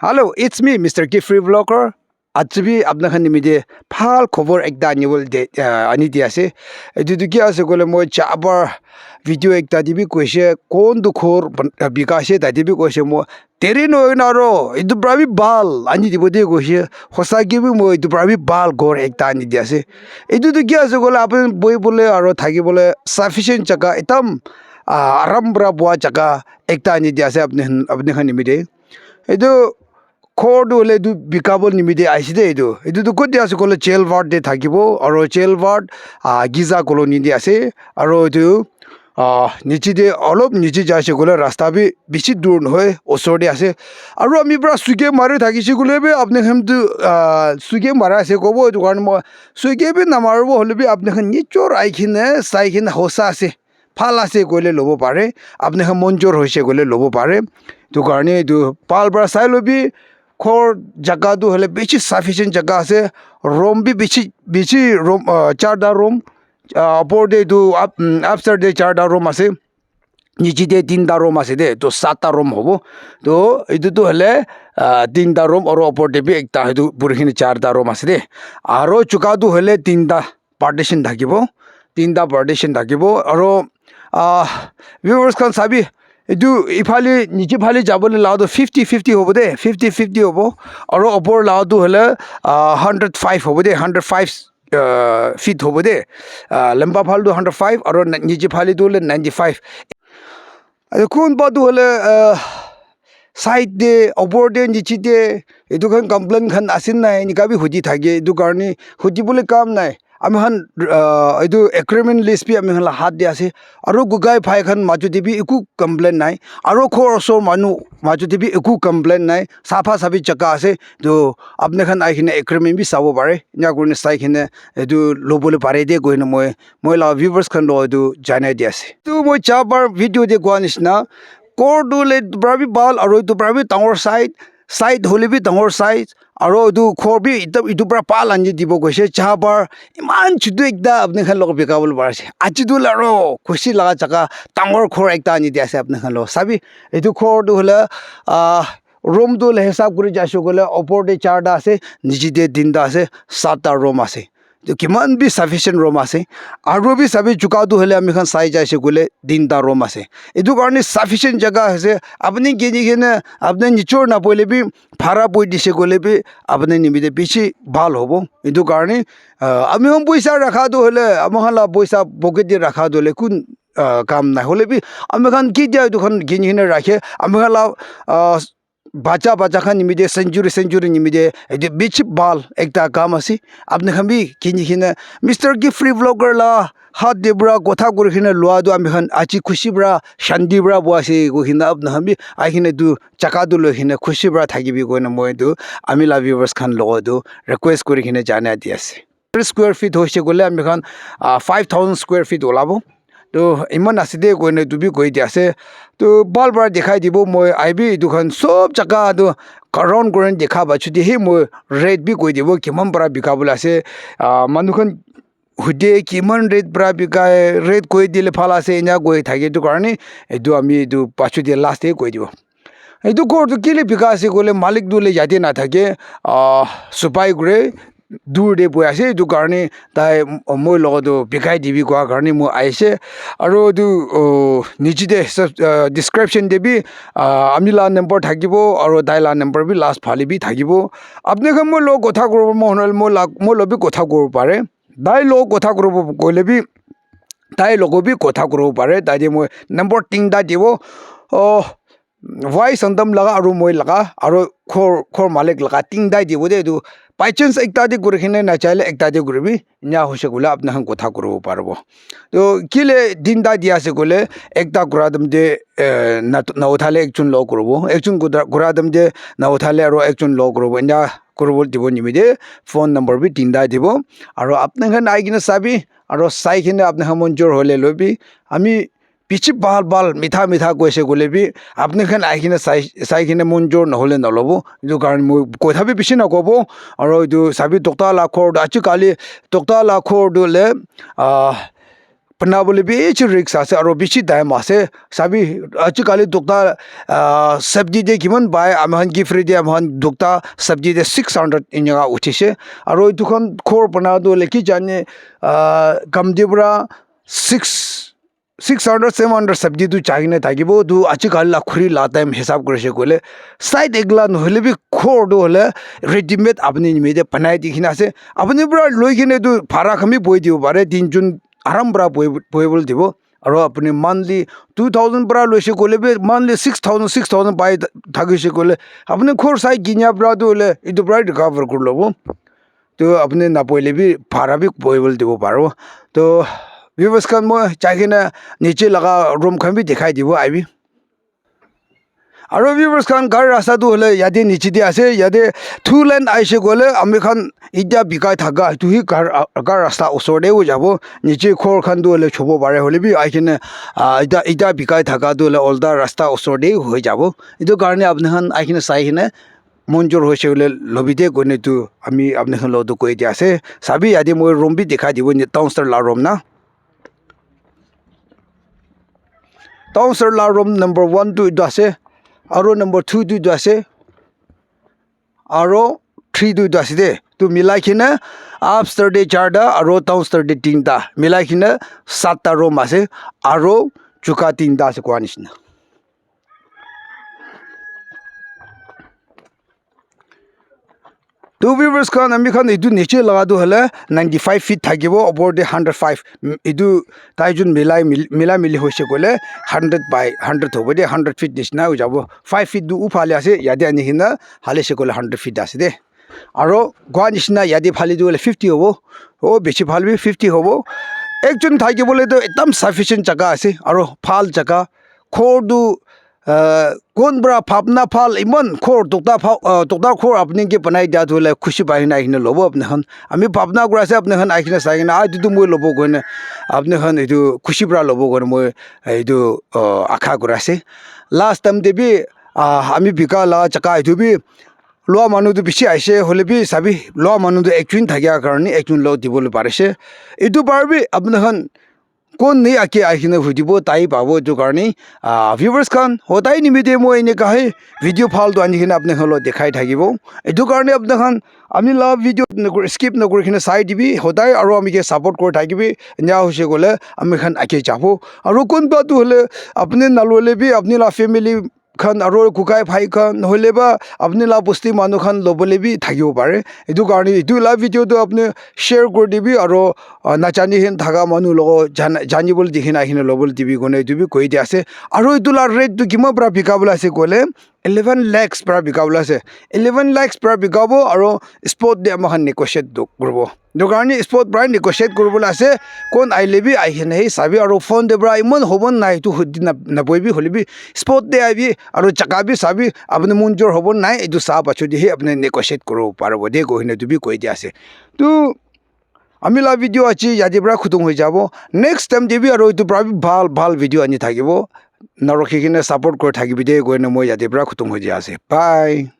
Hello, it's me, Mr. Giffrey Vlogger. Atsbi apnahan nimide phal khobor ekta anibol de ani di ase. Edu du ki ase gole moi chabar video ekta dibi koise kon du khor bikase da dibi koise mo tere no na ro edu brabi bal ani dibo de koise hosa gi bi mo edu brabi bal gor ekta ani di ase. Edu du ki ase gole apan boi bole aro thagi bole sufficient jaga etam arambra bua jaga ekta ani di ase apne khan nimide. Edu Khordu le du bikabol nimide aiside edu du kodi ase kole chelward de thakibo aro chelward giza colony de ase aro edu nichi de olop nichi jaise kole rasta bi bichi dur noy osor de ase aro ami bra suge mare thakisi kole be apne kham du suge mara ase kobo edu kan mo suge be namarbo hole be apne khan nichor aikhine saikhine hosa ase phala se kole lobo pare apne kham monjor hoise kole lobo pare to karne edu pal bra sailo bi khor jaga du hole bichi sufficient jaga ase room bi bichi room charda room upper de du upstairs de charda room ase nichi de tinda room ase de to sata room hobo to edu tu hole tinda room aro upper de bi ekta edu purihine charda room ase de aro chuka du hole tinda partition thakibo tinda partition thakibo aro viewers kan sabi edu ifale niche phale jabole lado 50-50 hobo de 50-50 hobo aro upor lado hole 105 hobo de 105 feet hobo de lamba phal du 105 aro niche phale du 95 ado kun ba du hole side de upor de niche de edu khan complaint khan asin nai ni ka bi huji thage edu karni huji bole kam nai আমি হান এটো agreement list B আমি হান হাত দি আছে আৰু গুগাই ফাই খান মাজু দিবি একু কমপ্লেইন নাই আৰু খৰসৰ মানু মাজু দিবি একু কমপ্লেইন নাই সাফা সাবি জাগা আছে তো আপনি খান আইখিনে এগ্রিমেন্ট বি চাব পাৰে ইনা গুনে চাইখিনে এটো লবলে পাৰে দে গইনে মই লা ভিউয়াৰ্স খান লো এটো জানাই দি আছে তো মই চাবাৰ ভিডিও de গোৱা নিচিনা কৰডুলে ব্ৰাবি বাল আৰু এটো ব্ৰাবি টাঙৰ সাইড হলে বি ডাঙৰ সাইজ আৰু এটো খৰবি ইটো পৰা পাল আনি দিব গৈছে চাহবাৰ ইমান চুদু একদা আপনি খান লগ বেকাবল পাৰছে আজি দুল আৰু খুশি লাগা জাগা ডাঙৰ খৰ একদা আনি দি আছে আপনি খান লগ সাবি এটো খৰটো হলে ৰুম দুল হিসাব কৰি যাইছো গলে ওপৰ de চাৰটা আছে নিচে de তিনটা আছে সাতটা ৰুম আছে তো কিমান বি সাফিসিয়েন্ট ৰুম আছে আৰু বি সাবি চুকাটো হলে আমি খান চাই যাইছে গলে তিনটা রুম আছে এটো কাৰণে সাফিসিয়েন্ট জায়গা আছে আপনি কিনে আপনি নিচৰ না পইলে বি ভাড়া পই দিছে গলে বি আপনি নিমিতে বেশি ভাল হ'ব এটো কাৰণে আমি হম পয়সা রাখাটো হলে আমহলা পয়সা পকেট দি রাখাটো হলে কোন কাম না হলে বি আমি খান কি দিয়া দুখন কিনে রাখে আমি খালা baca kan nimide century nimide ede beach ball ekta kam asi apne khambi kini khina Mr. Giffrey Vlogger la hat de bra kotha kuri khina loa do ami khan achi khushi bra shanti bra boase go khina apna khambi ai khina du chaka du lo khina khushi bra thagibi go na moi du ami la viewers khan lo do request kuri khina jana di ase square feet hoise gole ami khan 5000 square feet olabo তো ইমান আসিদে কইনে তুবি কই দি আছে তো বালবার দেখাই দিব মই IB দুখান সব জায়গা তো কারণ করেন দেখা বাছু দি হে মই রেট বি কই দিব কিমান পৰা বিকাবল আছে মানুখন হুদে কিমান ৰেট পৰা বিকায় ৰেট কই দিলে ভাল আছে ইনা কই থাকে তো কাৰণে এটো আমি এটো পাছু দি লাস্টে কই দিব এটো কোটো কিলে বিকা আছে গলে মালিক দুলে যাতে না থাকে সুপাই করে দূৰ দে বৈ আছে এটো কাৰণে তাই মই লগতো বিকাই দিবি কোৱা কাৰণে মই আইছে আৰু এটো নিচে দে ডেসক্ৰিপশন দেবি আমি লা নম্বৰ থাকিব আৰু দাইলা নম্বৰ বি লাষ্ট ফালি বি থাকিব আপনি কে মই লগ কথা কৰিব মহনল মই লবি কথা কৰিব পাৰে দাই লগ কথা কৰিব কইলে বি তাই লগ বি কথা কৰিব পাৰে তাই মই নম্বৰ 3 দা দিব voice andam laga aru moi laga aru khor malik laga ting dai dibo de du by chance ekta de gure khine na chaile ekta de gure bi nya hose gula apna han kotha korobo parbo to kile din da dia se gole ekta guradam de na uthale ekchun lo korobo ekchun guradam de na uthale aru ekchun lo korobo nya korobo dibo nimide phone number bi tin da dibo aru apna han aigina sabi aru sai khine apna han monjor hole lobi ami পিছি বাল মিঠা কৈছে গলে B আপনি খান আইখিনে চাইখিনে মঞ্জুৰ নহলে নলব এটো কাৰণ মই কথা বি বেছি নকব আৰু এটো সাবি টকটা লাখৰ আজি কালি টকটা লাখৰ দলে pana bole be each risk ase aro bichi time ase sabi achikali dokta sabji de kiman bai amhan gifri de amhan dokta sabji de 600 inga uchise aro itukhan khor pana do leki jane kamdibra 600 700 sabji du chagine tagibo du achikali la khuri la time hisab korise kole side egla no hole bi khor do hole ready made apni nimede panai dikhina ase apni bra loikine du phara khami boi dibo bare din jun arambra boibol dibo aro apni monthly 2000 bra loise kole be monthly 6000 bai thagise kole apni khor sai ginya bra do le idu bra recover kurlobo to apni na poile bi phara bi boibol dibo paro to viewers kan mo chagina niche laga room khan bi dikhai dibo aibi aro viewers kan gar rasta du hole yade niche di ase yade two lane aise gole ami khan ida bikai thaga tu hi gar rasta osor de ho jabo niche khor khan du hole chobo bare hole bi aikine ida bikai thaga du hole olda rasta osor de ho jabo idu karne apne khan aikine sai hine monjor hoise hole lobide gone tu ami apne khan lo du koi dia ase sabi yade moi room bi dikhai dibo ni townster la room na townster la room number 1 2 idu ase aro number 2 du ase aro 3 du ase de tu milai khina upster de charda aro downster de tinta milai khina 7 ta room ase aro chuka tinta ase kwanis na two viewers kan ami khan idu niche laga du hole 95 feet thagibo over the 105 idu taijun milai mili hoise kole 100 by 100 hobo de 100 feet disna ho jabo 5 feet du uphale ase yade ani hina hale se kole 100 feet ase de aro gwa nisna yade phali du hole 50 hobo o bechi phalbi 50 hobo ekjon thagibole to ekdam sufficient jaga ase aro phal jaga khor du kon bra phapna phal iman khor tokta khor apni ke panai da thole khushi bai na hina lobo apne khan ami phapna gra se apne khan aikina saina a du moi lobo gone apne khan edu khushi bra lobo gone moi edu akha gra se last time de bi ami bika la chaka edu bi lo manu du bishi aise hole bi sabi lo manu du ekjun thagya karni ekjun lo dibol parise edu bar bi apne khan kon nei ake ahine hudibo tai pabo jo karni viewers kan hodai nimide mo ene kahe video phal do ani hina apne holo dekhai thagibo edu karni apne khan ami la video skip na kori khina sai dibi hodai aro ami ke support kor thagibi nya hoise gole ami khan ake jabo aro kon ba tu hole apne nalole bi apni la family khan aro kukai phai khan holeba apni la bosti manu khan lobole bi thagibo pare edu karni edu la video do apne share kor dibi aro nachani hin thaga manu logo janibol dikhina hina lobol dibi gone edu bi koi dia ase aro edu la rate du kima pra bikabla ase gole 11 lakhs pra bikabla ase 11 lakhs pra bikabo aro spot de amahan negotiate do kurbo dogarni spot price negotiate kurbola ase kon ailebi aihene he sabi aro phone de bra imon hobon nai tu hudina na boibi holibi spot de aibi aro chakabi sabi apne munjor hobon nai edu sa pachu de he apne negotiate kuro parbo de go hine tu bi koi dia ase tu amila video achi yadibra khutung hoi jabo next time debi aro tu prabi bhal video ani thagibo narokhi kine support kor thagibi de go ne moi yadibra khutung hoi ja ase bye